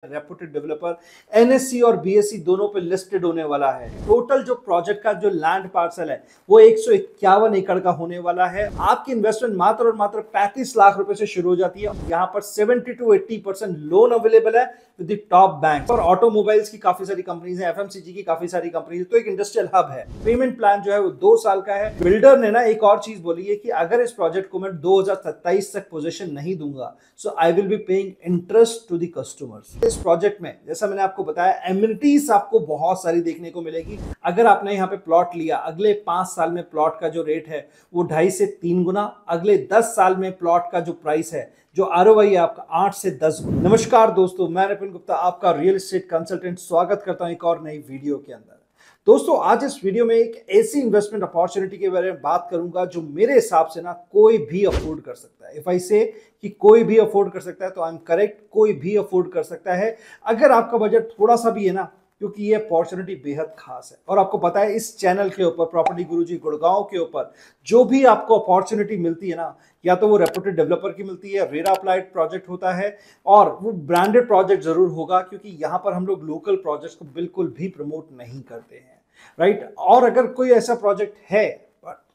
Reputed developer NSC और BSc दोनों पे लिस्टेड होने वाला है। टोटल जो प्रोजेक्ट का जो लैंड पार्सल है वो 151 एकड़ का होने वाला है। आपकी इन्वेस्टमेंट मात्र और मात्र 35 लाख रुपए से शुरू हो जाती है। यहाँ पर 70 to 80% लोन अवेलेबल है विद द टॉप बैंक। और ऑटोमोबाइल्स की काफी सारी कंपनीज हैं, एफएमसीजी की काफी सारी कंपनीज, तो एक इंडस्ट्रियल हब है। पेमेंट प्लान जो है वो 2 साल का है। बिल्डर ने ना एक और चीज बोली है कि अगर इस प्रोजेक्ट को मैं 2027 तक पोजीशन नहीं दूंगा so I will be paying interest to the customers. इस प्रोजेक्ट में जैसा मैंने आपको बताया एमिनिटीज आपको बहुत सारी देखने को मिलेगी। अगर आपने यहाँ पे प्लॉट लिया, अगले 5 साल में प्लॉट का जो रेट है वो 2.5 से 3 गुना, अगले 10 साल में प्लॉट का जो प्राइस है, जो आरओआई है आपका 8 से 10 गुना। नमस्कार दोस्तों, मैं नितिन गुप्ता आपका रियल एस्टेट कंसल्टेंट स्वागत करता हूं एक और नई वीडियो के अंदर। दोस्तों आज इस वीडियो में एक ऐसी इन्वेस्टमेंट अपॉर्चुनिटी के बारे में बात करूंगा जो मेरे हिसाब से ना कोई भी अफोर्ड कर सकता है। इफ आई से कि कोई भी अफोर्ड कर सकता है तो आई एम करेक्ट, कोई भी अफोर्ड कर सकता है अगर आपका बजट थोड़ा सा भी है ना, क्योंकि ये अपॉर्चुनिटी बेहद खास है। और आपको पता है इस चैनल के ऊपर, प्रॉपर्टी गुरुजी गुड़गांव के ऊपर जो भी आपको अपॉर्चुनिटी मिलती है ना, या तो वो रेपुटेड डेवलपर की मिलती है, रेरा अप्लाइड प्रोजेक्ट होता है, और वो ब्रांडेड प्रोजेक्ट जरूर होगा, क्योंकि यहाँ पर हम लोग लोकल प्रोजेक्ट को बिल्कुल भी प्रमोट नहीं करते हैं, राइट। और अगर कोई ऐसा प्रोजेक्ट है,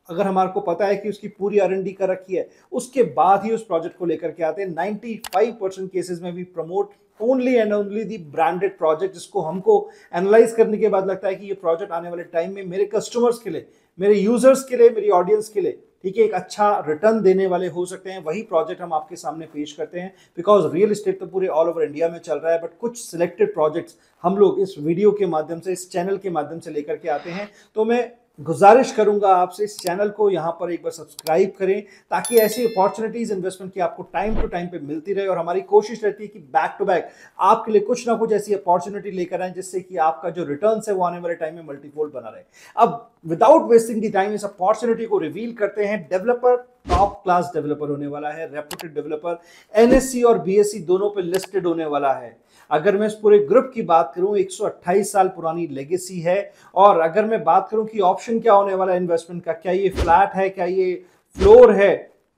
अगर हमारे को पता है कि उसकी पूरी R&D कर रखी है, उसके बाद ही उस प्रोजेक्ट को लेकर के आते हैं। 95% केसेस में भी promote only and only the branded project, जिसको हमको एनालाइज करने के बाद लगता है कि ये प्रोजेक्ट आने वाले टाइम में मेरे कस्टमर्स के लिए, मेरे यूजर्स के लिए, मेरी ऑडियंस के लिए, ठीक है, एक अच्छा रिटर्न देने वाले हो सकते हैं। वही प्रोजेक्ट हम आपके सामने पेश करते हैं। बिकॉज रियल एस्टेट तो पूरे ऑल ओवर इंडिया में चल रहा है, बट कुछ सिलेक्टेड प्रोजेक्ट्स हम लोग इस वीडियो के माध्यम से, इस चैनल के माध्यम से लेकर के आते हैं। तो मैं गुजारिश करूंगा आपसे इस चैनल को यहां पर एक बार सब्सक्राइब करें, ताकि ऐसी अपॉर्चुनिटीज इन्वेस्टमेंट की आपको टाइम टू टाइम पे मिलती रहे। और हमारी कोशिश रहती है कि बैक टू बैक आपके लिए कुछ ना कुछ ऐसी अपॉर्चुनिटी लेकर आए जिससे कि आपका जो रिटर्न है वो आने वाले टाइम में मल्टीफोल्ड बना रहे। अब विदाउट वेस्टिंग द टाइम इस अपॉर्चुनिटी को रिवील करते हैं। डेवलपर टॉप क्लास डेवलपर होने वाला है, रेपुटेड डेवलपर, एनएससी और बीएससी दोनों पे लिस्टेड होने वाला है। अगर मैं इस पूरे ग्रुप की बात करूं, 128 साल पुरानी लेगेसी है। और अगर मैं बात करूं कि ऑप्शन क्या होने वाला है इन्वेस्टमेंट का, क्या ये फ्लैट है, क्या ये फ्लोर है,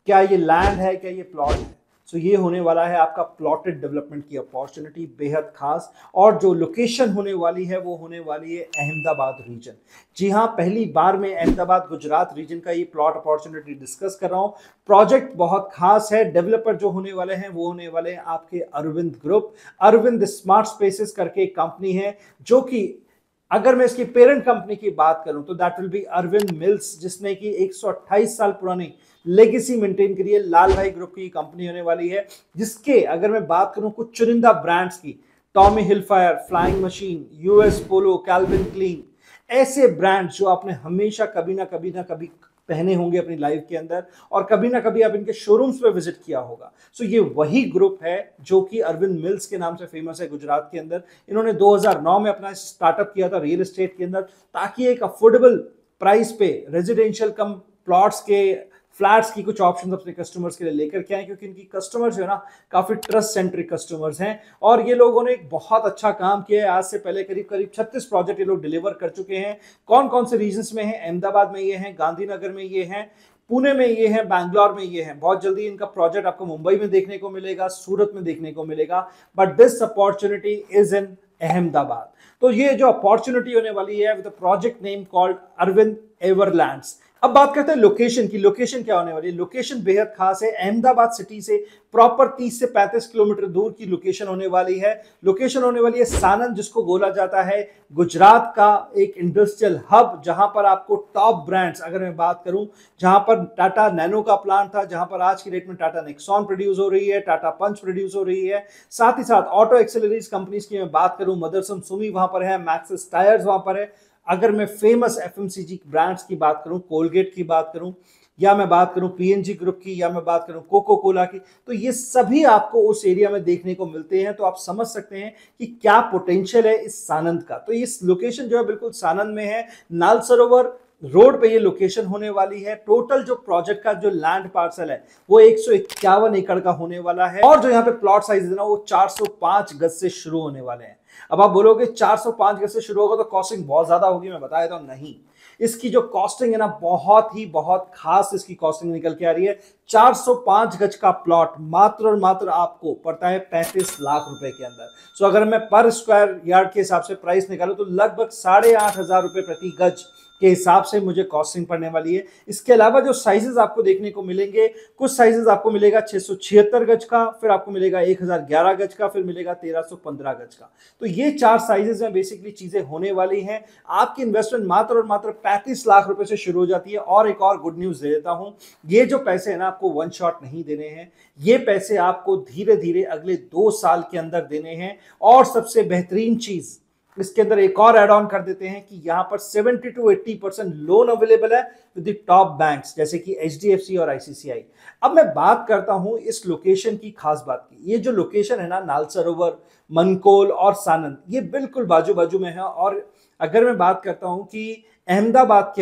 क्या ये लैंड है, क्या ये प्लॉट है, सो ये होने वाला है आपका प्लॉटेड डेवलपमेंट की अपॉर्चुनिटी, बेहद खास। और जो लोकेशन होने वाली है वो होने वाली है अहमदाबाद रीजन। जी हाँ, पहली बार मैं अहमदाबाद गुजरात रीजन का ये प्लॉट अपॉर्चुनिटी डिस्कस कर रहा हूँ। प्रोजेक्ट बहुत खास है। डेवलपर जो होने वाले हैं वो होने वाले हैं आपके Arvind group. Arvind smart spaces करके एक कंपनी है, जो कि अगर मैं इसकी पेरेंट कंपनी की बात करूं तो that will be Arvind mills, जिसने की 128 साल पुरानी लेगेसी मेंटेन करी है। लाल भाई ग्रुप की कंपनी होने वाली है, जिसके अगर मैं बात करूं कुछ चुनिंदा ब्रांड्स की, Tommy Hilfiger, Flying Machine, US Polo, Calvin Klein, ऐसे ब्रांड जो आपने हमेशा कभी ना कभी पहने होंगे अपनी लाइफ के अंदर, और कभी ना कभी आप इनके शोरूम्स पे विजिट किया होगा। सो ये वही ग्रुप है जो कि अरविंद मिल्स के नाम से फेमस है गुजरात के अंदर। इन्होंने 2009 में अपना स्टार्टअप किया था रियल एस्टेट के अंदर, ताकि एक अफोर्डेबल प्राइस पे रेजिडेंशियल कम प्लॉट्स के, फ्लैट्स की कुछ ऑप्शन अपने कस्टमर्स के लिए लेकर के आए, क्योंकि इनकी कस्टमर्स जो है ना काफी ट्रस्ट सेंट्रिक कस्टमर्स हैं। और ये लोगों ने एक बहुत अच्छा काम किया है। आज से पहले करीब 36 प्रोजेक्ट ये लोग डिलीवर कर चुके हैं। कौन कौन से रीजन्स में है? अहमदाबाद में ये हैं, गांधीनगर में ये हैं, पुणे में ये हैं, बैंगलोर में ये हैं। बहुत जल्दी इनका प्रोजेक्ट आपको मुंबई में देखने को मिलेगा, सूरत में देखने को मिलेगा, but this opportunity is in Ahmedabad. तो ये जो अपॉर्चुनिटी होने वाली है with project name called Arvind Everlands. अब बात करते हैं लोकेशन की। लोकेशन क्या होने वाली है? लोकेशन बेहद खास है। अहमदाबाद सिटी से प्रॉपर 30 से 35 किलोमीटर दूर की लोकेशन होने वाली है। लोकेशन होने वाली है सानंद, जिसको बोला जाता है गुजरात का एक इंडस्ट्रियल हब, जहां पर आपको टॉप ब्रांड्स, अगर मैं बात करूं, जहां पर टाटा नैनो का प्लांट था, जहां पर आज की डेट में टाटा नेक्सॉन प्रोड्यूस हो रही है, टाटा पंच प्रोड्यूस हो रही है। साथ ही साथ ऑटो एक्सेलरीज कंपनीज की मैं बात करूं, मदरसन सुमी वहां पर है, मैक्सिस टायर्स वहां पर है। अगर मैं फेमस एफएमसीजी ब्रांड्स की बात करूं, कोलगेट की बात करूं, या मैं बात करूं पीएनजी ग्रुप की, या मैं बात करूं कोको कोला की, तो ये सभी आपको उस एरिया में देखने को मिलते हैं। तो आप समझ सकते हैं कि क्या पोटेंशियल है इस सानंद का। तो इस लोकेशन जो है बिल्कुल सानंद में है, नाल सरोवर रोड पे ये लोकेशन होने वाली है। टोटल जो प्रोजेक्ट का जो लैंड पार्सल है वो 151 एकड़ का होने वाला है। और जो यहाँ पे प्लॉट साइज है ना वो 405 गज से शुरू होने वाले हैं। अब आप बोलोगे 405 गज से शुरू होगा तो कॉस्टिंग बहुत ज्यादा होगी, मैं बताया था नहीं। इसकी जो कॉस्टिंग है ना बहुत खास इसकी कॉस्टिंग निकल के आ रही है। 405 गज का प्लॉट मात्र और मात्र आपको पड़ता है 35 लाख रुपए के अंदर। सो अगर मैं पर स्क्वायर यार्ड के हिसाब से प्राइस निकालूं तो लगभग 8,500 रुपए प्रति गज के हिसाब से मुझे कॉस्टिंग पड़ने वाली है। इसके अलावा जो साइजेस आपको देखने को मिलेंगे, कुछ साइजेस आपको मिलेगा 676 गज का, फिर आपको मिलेगा 1011 गज का, फिर मिलेगा 1315 गज का। तो ये 4 साइजेस में बेसिकली चीजें होने वाली हैं। आपकी इन्वेस्टमेंट मात्र और मात्र 35 लाख रुपए से शुरू हो जाती है। और एक और गुड न्यूज दे देता हूं, ये जो पैसे है ना आपको वन शॉट नहीं देने हैं, ये पैसे आपको धीरे धीरे अगले 2 साल के अंदर देने हैं। और सबसे बेहतरीन चीज इसके अंदर एक और एड ऑन कर देते हैं कि यहां पर 70 to 80% लोन अवेलेबल है विद द टॉप बैंक्स जैसे कि एचडीएफसी और आईसीसीआई। अब मैं बात करता हूं इस लोकेशन की खास बात की। ये जो लोकेशन है ना, नाल सरोवर, मनकोल और सानंद, ये बिल्कुल बाजू बाजू में है। और अगर मैं बात करता हूं कि अहमदाबाद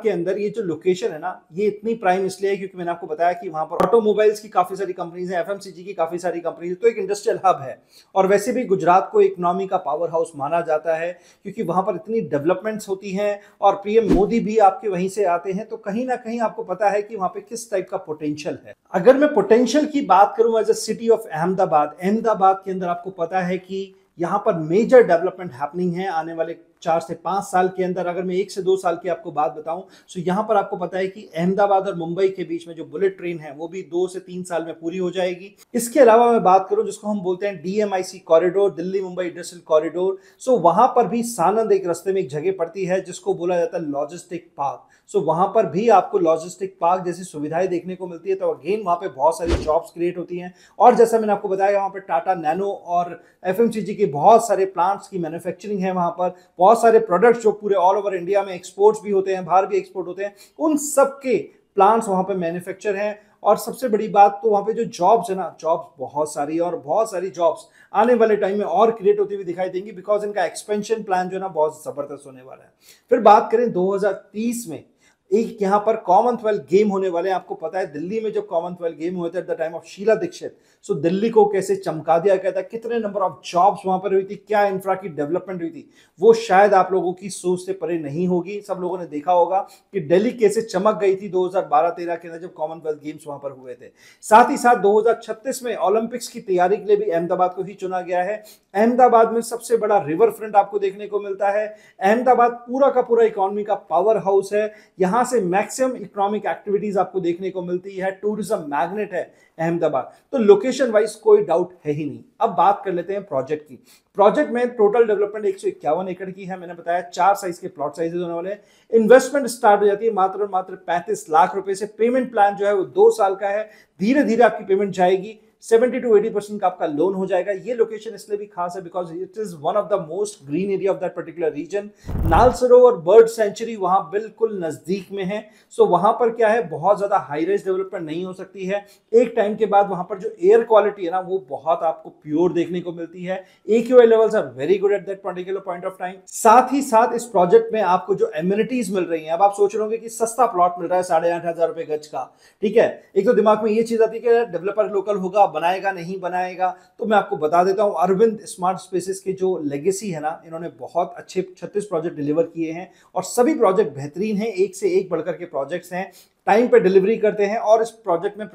के अंदर ये जो लोकेशन है ना, ये इतनी प्राइम इसलिए है क्योंकि मैंने आपको बताया कि वहां पर ऑटोमोबाइल्स की काफी सारी कंपनीज हैं, एफएमसीजी की काफी सारी कंपनीज है, तो एक इंडस्ट्रियल हब है। और वैसे भी गुजरात को इकोनॉमी का पावर हाउस माना जाता है क्योंकि वहां पर इतनी डेवलपमेंट्स होती हैं और पीएम मोदी भी आपके वहीं से आते हैं। तो कहीं ना कहीं आपको पता है कि वहां पे किस टाइप का पोटेंशियल है। अगर मैं पोटेंशियल की बात करूं as a city of Ahmedabad के अंदर आपको पता है कि यहां पर मेजर डेवलपमेंट हैपनिंग है आने वाले 4 से 5 साल के अंदर। अगर मैं 1 से 2 साल की आपको बात बताऊं तो यहां पर आपको पता है कि अहमदाबाद और मुंबई के बीच में जो बुलेट ट्रेन है वो भी 2 से 3 साल में पूरी हो जाएगी। इसके अलावा मैं बात करूं जिसको हम बोलते हैं DMIC corridor, Delhi Mumbai industrial corridor, so वहां पर भी सानंद एक रास्ते में एक जगह पड़ती है जिसको बोला जाता है लॉजिस्टिक पार्क। सो वहां पर भी आपको लॉजिस्टिक पार्क जैसी सुविधाएं देखने को मिलती है। तो अगेन वहां पे बहुत सारी जॉब्स क्रिएट होती हैं। और जैसा मैंने आपको बताया वहां पे टाटा नैनो और एफएमसीजी के बहुत सारे प्लांट्स की मैन्युफैक्चरिंग है। वहां पर बहुत सारे प्रोडक्ट्स जो पूरे ऑल ओवर इंडिया में एक्सपोर्ट्स भी होते हैं, बाहर भी एक्सपोर्ट होते हैं, उन सब के प्लांट्स वहां पे मैन्युफैक्चर हैं। और सबसे बड़ी बात तो वहां पे जो जॉब्स है ना, जॉब्स बहुत सारी और बहुत सारी जॉब्स आने वाले टाइम में और क्रिएट होती हुई दिखाई देंगी बिकॉज इनका एक्सपेंशन प्लान जो है ना बहुत जबरदस्त होने वाला है। फिर बात करें 2030 में एक यहाँ पर कॉमनवेल्थ गेम होने वाले हैं। आपको पता है दिल्ली में जो कॉमनवेल्थ गेम हुए थे at the time of Sheila Dikshit, so Delhi को कैसे चमका दिया गया था, कितने नंबर ऑफ जॉब्स वहां पर हुई थी, क्या इंफ्रा की डेवलपमेंट हुई थी, वो शायद आप लोगों की सोच से परे नहीं होगी। सब लोगों ने देखा होगा कि दिल्ली कैसे चमक गई थी 2012-13 के अंदर जब कॉमनवेल्थ गेम्स वहां पर हुए थे। साथ ही साथ 2036 में ओलंपिक्स की तैयारी के लिए भी अहमदाबाद को ही चुना गया है। अहमदाबाद में सबसे बड़ा रिवर फ्रंट आपको देखने को मिलता है। अहमदाबाद पूरा का पूरा इकोनॉमी का पावर हाउस है। यहां से मैक्सिमम इकोनॉमिक एक्टिविटीज आपको देखने को मिलती है। टूरिज्म मैग्नेट है अहमदाबाद। तो लोकेशन वाइज कोई डाउट है ही नहीं। अब बात कर लेते हैं प्रोजेक्ट की। प्रोजेक्ट में टोटल डेवलपमेंट 151 एकड़ की है। मैंने बताया 4 साइज के प्लॉट साइजेस होने वाले हैं। इन्वेस्टमेंट स्टार्ट हो जाती है मात्र और मात्र 35 लाख रुपए से। पेमेंट प्लान जो है वो 2 साल का है। धीरे धीरे आपकी पेमेंट जाएगी। 70 to 80% का आपका लोन हो जाएगा। ये लोकेशन इसलिए भी खास है because it is one of the most green area of that particular region. Nal Sarovar bird sanctuary वहां बिल्कुल नजदीक में है। सो वहां पर क्या है, बहुत ज्यादा हाई राइज डेवलपमेंट नहीं हो सकती है। एक टाइम के बाद वहां पर जो एयर क्वालिटी है ना वो बहुत आपको प्योर देखने को मिलती है। AQI levels are very good at that particular point of time. साथ ही साथ इस प्रोजेक्ट में आपको जो एमिनिटीज मिल रही हैं, अब आप सोच रहे होंगे कि सस्ता प्लॉट मिल रहा है 8,500 रुपए गज का, ठीक है। एक तो दिमाग में ये चीज आती है कि डेवलपर लोकल होगा, बनाएगा नहीं बनाएगा। तो मैं आपको बता देता हूं अरविंद स्मार्ट स्पेसेस के जो लेगेसी है ना, इन्होंने बहुत अच्छे 36 प्रोजेक्ट डिलीवर किए हैं और सभी प्रोजेक्ट बेहतरीन हैं, एक से एक बढ़कर के प्रोजेक्ट्स हैं, टाइम पे डिलीवरी करते हैं। और इस प्रोजेक्ट में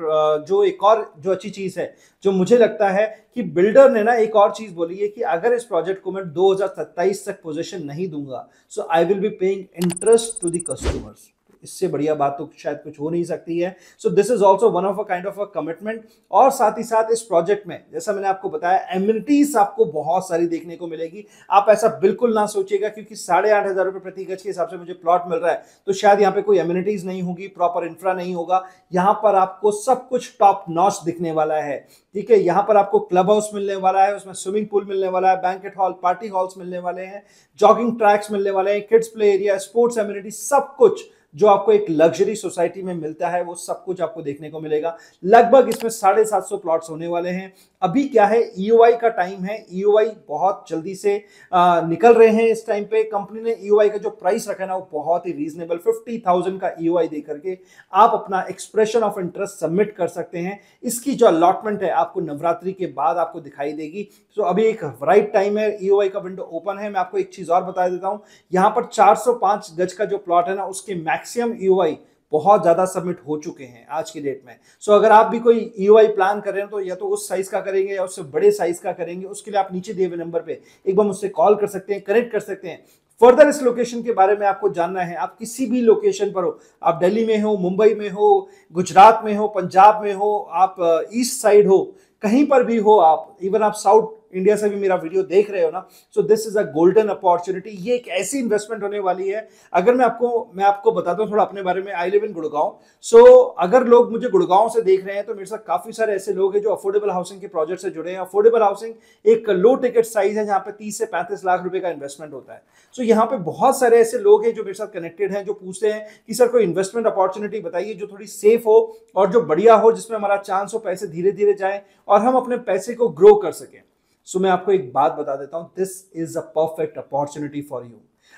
जो एक और जो अच्छी चीज है जो मुझे लगता है कि बिल्डर ने ना एक और चीज बोली है कि अगर इस प्रोजेक्ट को मैं 2027 तक पोजीशन नहीं दूंगा so I will be paying interest to the customers. इससे बढ़िया बात तो शायद कुछ हो नहीं सकती है। So this is also one of a kind of a commitment. और साथ ही साथ इस प्रोजेक्ट में जैसा मैंने आपको बताया एमिनिटीज आपको बहुत सारी देखने को मिलेगी। आप ऐसा बिल्कुल ना सोचिएगा क्योंकि 8,500 रुपए प्रति गज के हिसाब से मुझे प्लॉट मिल रहा है तो शायद यहाँ पे कोई एमिनिटीज नहीं होगी, प्रॉपर इंफ्रा नहीं होगा। यहाँ पर आपको सब कुछ टॉप नॉच दिखने वाला है, ठीक है। यहाँ पर आपको क्लब हाउस मिलने वाला है, उसमें स्विमिंग पूल मिलने वाला है, बैंकेट हॉल, पार्टी हॉल्स मिलने वाले हैं, जॉगिंग ट्रैक्स मिलने वाले हैं, kids play area, sports amenity, सब कुछ जो आपको एक लग्जरी सोसाइटी में मिलता है वो सब कुछ आपको देखने को मिलेगा। लगभग इसमें 750 प्लॉट्स होने वाले हैं। अभी क्या है, ईओआई का टाइम है, ईओआई बहुत जल्दी से निकल रहे हैं। इस टाइम पे कंपनी ने ईओआई का जो प्राइस रखा है ना वो बहुत ही रीजनेबल 50,000 का ईओआई दे करके आप अपना एक्सप्रेशन ऑफ इंटरेस्ट सबमिट कर सकते हैं। इसकी जो अलॉटमेंट है आपको नवरात्रि के बाद आपको दिखाई देगी। तो अभी एक राइट टाइम है, ईओआई का विंडो ओपन है। मैं आपको एक चीज और बता देता हूं, यहां पर 405 गज का जो प्लॉट है ना उसके मैक्सिमम ईओआई बहुत ज्यादा सबमिट हो चुके हैं आज की डेट में। सो अगर आप भी कोई ईओआई प्लान कर रहे हैं तो या तो उस साइज का करेंगे या उससे बड़े साइज का करेंगे, उसके लिए आप नीचे दिए हुए नंबर पे एक बार मुझसे कॉल कर सकते हैं, कनेक्ट कर सकते हैं। फर्दर इस लोकेशन के बारे में आपको जानना है, आप किसी भी लोकेशन पर हो, आप दिल्ली में हो, मुंबई में हो, गुजरात में हो, पंजाब में हो, आप ईस्ट साइड हो, कहीं पर भी हो आप, इवन आप साउथ इंडिया से भी मेरा वीडियो देख रहे हो ना, so this is a golden opportunity. ये एक ऐसी इन्वेस्टमेंट होने वाली है। अगर मैं आपको बताता हूँ थोड़ा अपने बारे में। I live in Gurgaon. सो अगर लोग मुझे गुड़गांव से देख रहे हैं तो मेरे साथ काफी सारे ऐसे लोग हैं जो अफोर्डेबल हाउसिंग के प्रोजेक्ट से जुड़े हैं। अफोर्डेबल हाउसिंग एक लो टिकट साइज है जहां पे 30 से 35 लाख रुपए का इन्वेस्टमेंट होता है। सो यहाँ पे बहुत सारे ऐसे लोग हैं जो मेरे साथ कनेक्टेड हैं, जो पूछते हैं कि सर कोई इन्वेस्टमेंट अपॉर्चुनिटी बताइए जो थोड़ी सेफ हो और जो बढ़िया हो, जिसमें हमारा चांस हो पैसे धीरे धीरे जाए और हम अपने पैसे को ग्रो कर सकें। सो मैं आपको एक बात बता देता हूं, this is a perfect opportunity for you.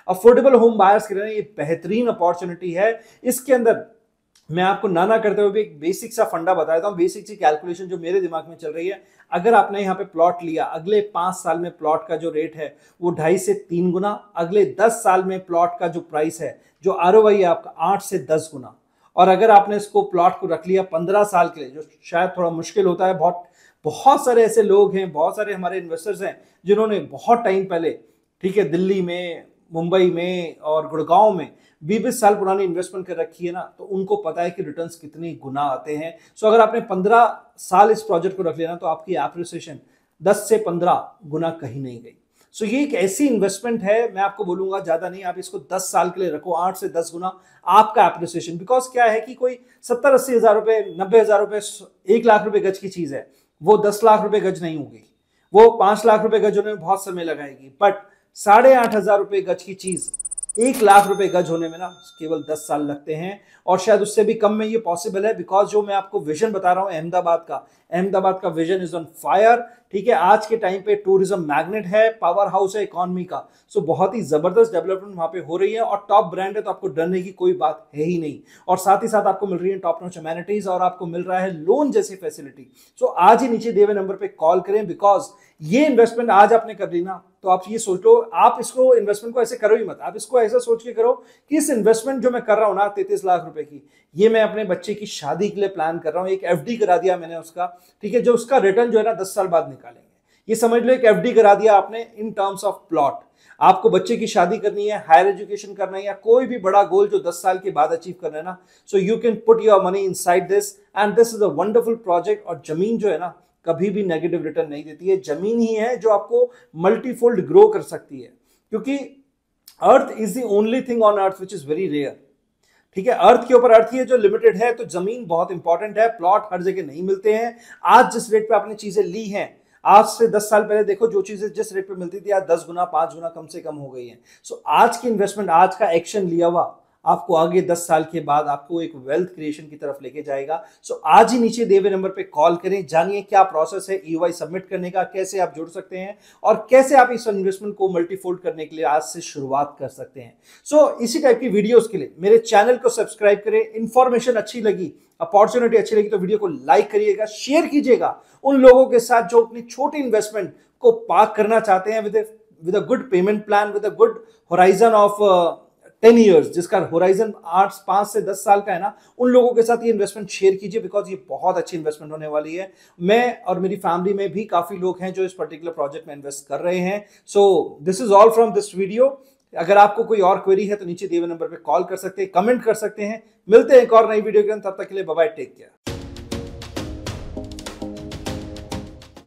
Affordable home buyers के लिए ये बेहतरीन अपॉर्चुनिटी है। इसके अंदर मैं आपको ना करते हुए भी एक बेसिक सा फंडा बता देता हूं, बेसिक सी कैलकुलेशन जो मेरे दिमाग में चल रही है। अगर आपने यहाँ पे प्लॉट लिया, अगले 5 साल में प्लॉट का जो रेट है वो 2.5 से 3 गुना, अगले 10 साल में प्लॉट का जो प्राइस है, जो आरओआई है आपका 8 से 10 गुना। और अगर आपने इसको प्लॉट को रख लिया 15 साल के लिए, जो शायद थोड़ा मुश्किल होता है, बहुत सारे ऐसे लोग हैं, बहुत सारे हमारे इन्वेस्टर्स हैं जिन्होंने बहुत टाइम पहले, ठीक है, दिल्ली में, मुंबई में और गुड़गांव में 20-20 साल पुरानी इन्वेस्टमेंट कर रखी है ना, तो उनको पता है कि रिटर्न्स कितने गुना आते हैं। सो अगर आपने 15 साल इस प्रोजेक्ट को रख लिया ना तो आपकी एप्रिसिएशन 10 से 15 गुना कहीं नहीं गई। सो ये एक ऐसी इन्वेस्टमेंट है, मैं आपको बोलूंगा ज्यादा नहीं, आप इसको 10 साल के लिए रखो, 8 से 10 गुना आपका एप्रिसिएशन। बिकॉज क्या है कि कोई 70-80 हजार रुपए, 90 हजार रुपए, 1 लाख रुपए गज की चीज है, वो 10 लाख रुपए गज नहीं होगी, वो 5 लाख रुपए गज होने में बहुत समय लगाएगी। बट 8,500 रुपए गज की चीज 1 लाख रुपए गज होने में ना केवल 10 साल लगते हैं, और शायद उससे भी कम में ये पॉसिबल है। बिकॉज जो मैं आपको विजन बता रहा हूं अहमदाबाद का विजन इज ऑन फायर। ठीक है, आज के टाइम पे टूरिज्म मैग्नेट है, पावर हाउस है इकोनॉमी का। सो बहुत ही जबरदस्त डेवलपमेंट वहां पे हो रही है और टॉप ब्रांड है, तो आपको डरने की कोई बात है ही नहीं। और साथ ही साथ आपको मिल रही है टॉप नॉच अमेनिटीज और आपको मिल रहा है लोन जैसी फैसिलिटी। सो आज ही नीचे दिए हुए नंबर पे कॉल करें, बिकॉज ये इन्वेस्टमेंट आज आपने कर ली ना, तो आप ये सोच लो, आप इसको इन्वेस्टमेंट को ऐसे करो ही मत, आप इसको ऐसा सोच के करो कि इस इन्वेस्टमेंट जो मैं कर रहा हूं ना 33 लाख रुपए की, ये मैं अपने बच्चे की शादी के लिए प्लान कर रहा हूं। एक एफडी करा दिया मैंने उसका, ठीक है, जो उसका रिटर्न जो है ना 10 साल बाद निकालेंगे। ये समझ लो एक एफडी करा दिया आपने इन टर्म्स ऑफ प्लॉट। आपको बच्चे की शादी करनी है, हायर एजुकेशन करना है, या कोई भी बड़ा गोल जो 10 साल के बाद अचीव करना है ना, so you can put your money inside this and this is a wonderful project. और जमीन जो है ना कभी भी नेगेटिव रिटर्न नहीं देती है, जमीन ही है जो आपको मल्टीफोल्ड ग्रो कर सकती है, क्योंकि earth is the only thing on earth which is very rare. ठीक है, अर्थ के ऊपर अर्थ ही है जो लिमिटेड है, तो जमीन बहुत इंपॉर्टेंट है। प्लॉट हर जगह नहीं मिलते हैं। आज जिस रेट पे आपने चीजें ली हैं, आज से 10 साल पहले देखो जो चीजें जिस रेट पे मिलती थी आज 10 गुना 5 गुना कम से कम हो गई है। सो आज की इन्वेस्टमेंट, आज का एक्शन लिया हुआ आपको आगे 10 साल के बाद आपको एक वेल्थ क्रिएशन की तरफ लेके जाएगा। सो आज ही नीचे दिए हुए नंबर पे कॉल करें, जानिए क्या प्रोसेस है ईओआई सबमिट करने का, कैसे आप जुड़ सकते हैं और कैसे आप इस इन्वेस्टमेंट को मल्टीफोल्ड करने के लिए आज से शुरुआत कर सकते हैं। सो इसी टाइप की वीडियोस के लिए मेरे चैनल को सब्सक्राइब करें। इंफॉर्मेशन अच्छी लगी, अपॉर्चुनिटी अच्छी लगी तो वीडियो को लाइक करिएगा, शेयर कीजिएगा उन लोगों के साथ जो अपनी छोटी इन्वेस्टमेंट को पार्क करना चाहते हैं with a good payment plan, with a good horizon of 10 years, जिसका होराइजन 5 से 10 साल का है ना, उन लोगों के साथ ये इन्वेस्टमेंट शेयर कीजिए, बिकॉज ये बहुत अच्छी इन्वेस्टमेंट होने वाली है। मैं और मेरी फैमिली में भी काफी लोग हैं जो इस पर्टिकुलर प्रोजेक्ट में इन्वेस्ट कर रहे हैं। So this is all from this video. अगर आपको कोई और क्वेरी है तो नीचे दिए हुए नंबर पे कॉल कर सकते हैं, कमेंट कर सकते हैं। मिलते हैं एक और नई वीडियो के अंदर, तब तक के लिए बाय बाय, टेक केयर।